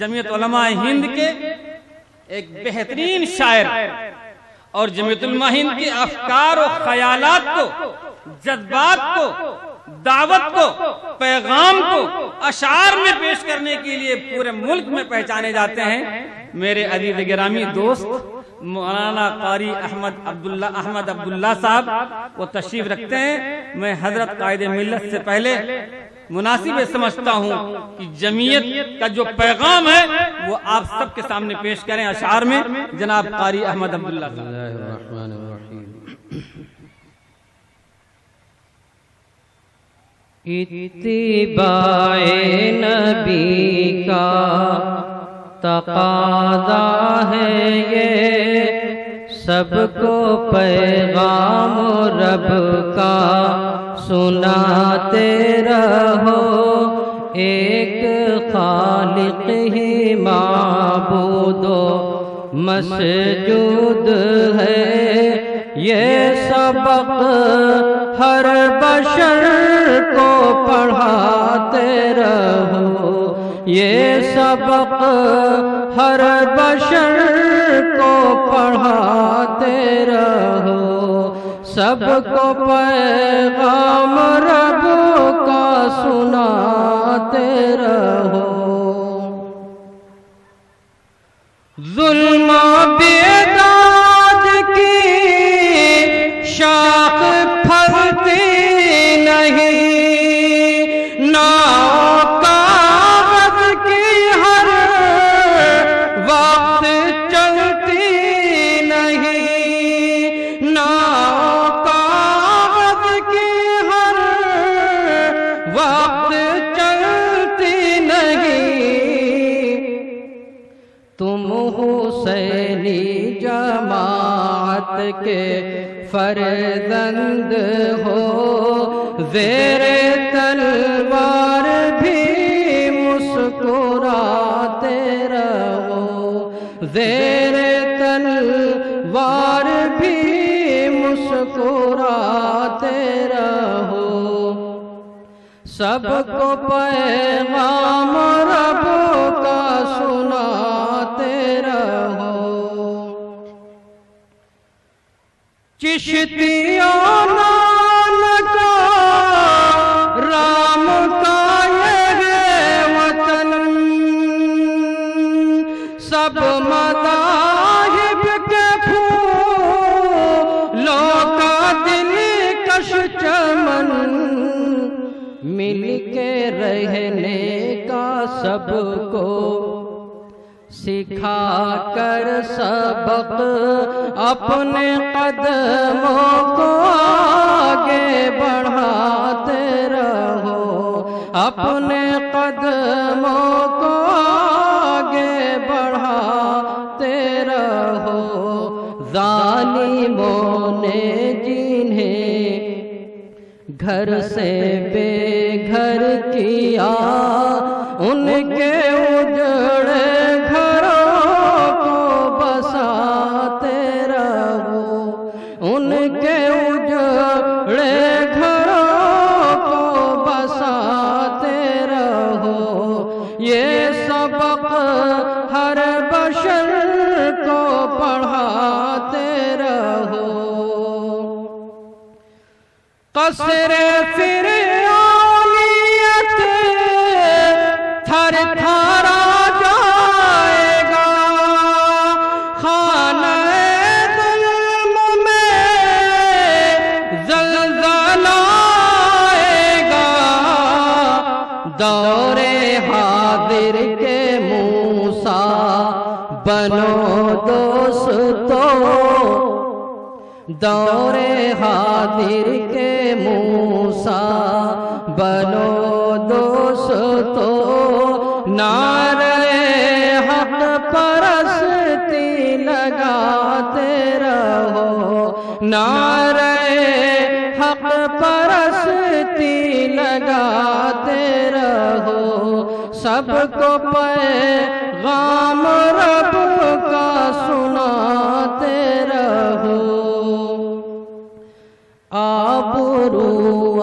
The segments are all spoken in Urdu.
جمعیت علماء ہند کے ایک بہترین شاعر اور جمعیت علماء ہند کے افکار و خیالات کو، جذبات کو، دعوت کو، پیغام کو اشعار میں پیش کرنے کے لیے پورے ملک میں پہچانے جاتے ہیں۔ میرے عزیز گرامی دوست مولانا قاری احمد عبداللہ صاحب وہ تشریف رکھتے ہیں۔ میں حضرت قائد ملت سے پہلے مناسب یہ سمجھتا ہوں کہ جمعیت کا جو پیغام ہے وہ آپ سب کے سامنے پیش کریں اشعار میں۔ جناب قاری احمد عبداللہ صاحب۔ اتباع نبی کا تقاضا ہے یہ، سب کو پیغام رب کا سناتے رہو، ایک خالق ہی معبود و مسجود ہے، یہ سبق ہر بشر کو پڑھاتے رہو، یہ سبق ہر بشر کو پڑھاتے رہو، سب کو پیغام رب کا سناتے رہو۔ ظلم و بیداد کی شاخ پھلتی نہیں، ناؤ کاغذ کی ہر وقت چلتی نہیں، ناؤ کاغذ کی ہر وقت چلتی نہیں، تم حسینی جماعت کے فرزند ہو، زیر تلوار بھی مسکراتے رہو، زیر تلوار بھی مسکراتے رہو، سب کو پیغام رب کا سناتے رہو۔ چشتیوں نانکا رام کا یہ ہے وطن، سب مذاہب کے پھولوں کا دلکش چمن، مل کے رہنے کا سب کو سکھا کر سبق، اپنے قدموں کو آگے بڑھاتے رہو، اپنے قدموں کو آگے بڑھاتے رہو، ظالموں نے جنہیں گھر سے بے گھر کیا، ان کے اجڑے ان کے اجڑے گھروں کو بساتے رہو، یہ سبق ہر بشر کو پڑھاتے رہو۔ قصر فرعونیت تھر تھرا جائے گا، خانہ دور حاضر کے موسیٰ بنو دوستو، دور حاضر کے موسیٰ بنو دوستو، نعرہ حق پرستی لگاتے رہو، نعرہ حق پرستی لگاتے رہو، سب کو پیغام رب کا سناتے رہو۔ آبرو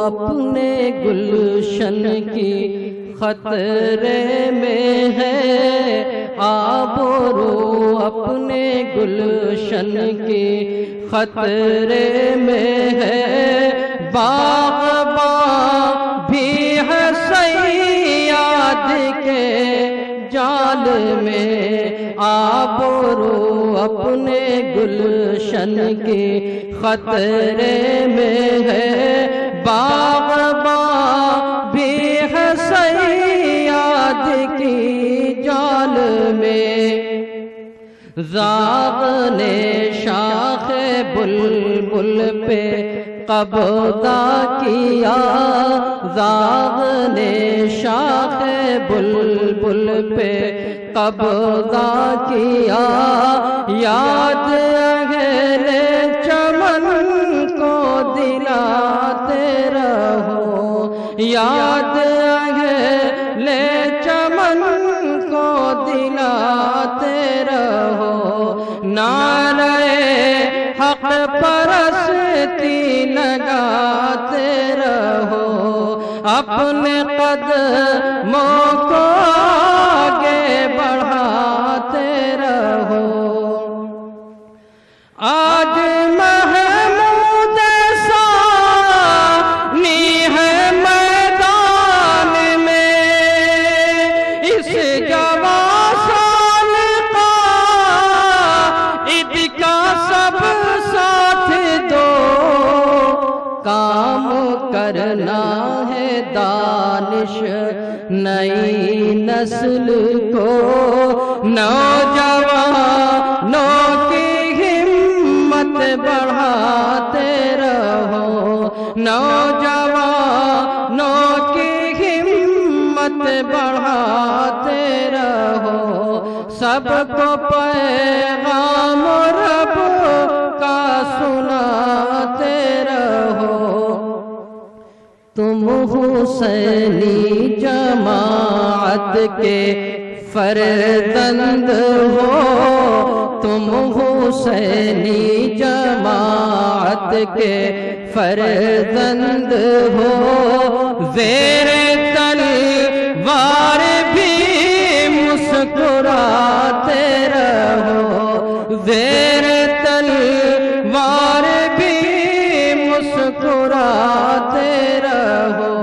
اپنے گلشن کی خطرے میں ہے آبرو اپنے گلشن کی، خطرے میں ہے باغباں بھی ہے صیاد کے جال میں، آبرو اپنے گلشن کی خطرے میں ہے باغباں بھی ہے صیاد کی جال میں، زاغ نے شاخ بلبل پہ قبضہ کیا، زاغ نے شاخ بلبل پہ قبضہ کیا، یاد اہل چمن کو دلاتے رہو، یاد اہل چمن کو دلاتے رہو، نعرہ حق پرستی لگاتے رہو، اپنے قدموں کو آگے بڑھاتے رہو۔ آج محمود ثانی ہے میدان میں، اس جوان سال قائد کا سب ساتھ دو، کام کرنا ہے دانش نئی نسل کو، نوجوانوں کی ہمت بڑھاتے رہو، نوجوانوں کی ہمت بڑھاتے رہو، سب کو پیغام رب کا سناتے رہو۔ تم حسینی جماعت کے فرزند ہو، تم حسینی جماعت کے فرزند ہو، زیر تلوار بھی مسکراتے رہو، زیر تلوار بھی مسکراتے رہو،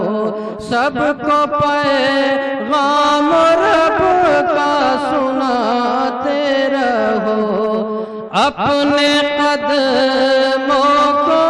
سب کو پیغام رب کا سناتے رہو، اپنے قدموں کو